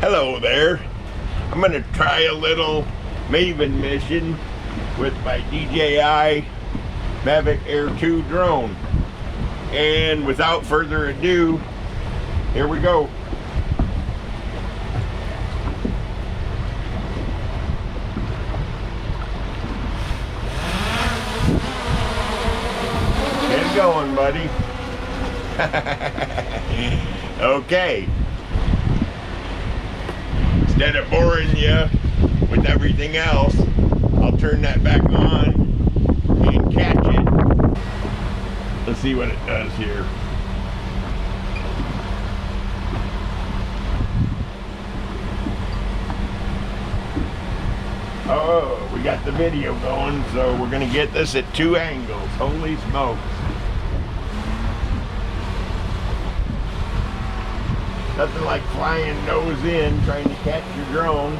Hello there. I'm going to try a little Maven mission with my DJI Mavic Air 2 drone. And without further ado, here we go. Get going, buddy. Okay. Instead of boring you with everything else, I'll turn that back on and catch it. Let's see what it does here. Oh, we got the video going, so we're gonna get this at 2 angles. Holy smokes. Nothing like flying nose in, trying to catch your drone.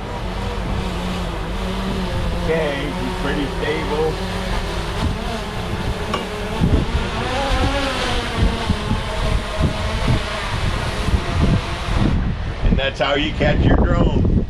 Okay, she's pretty stable. And that's how you catch your drone.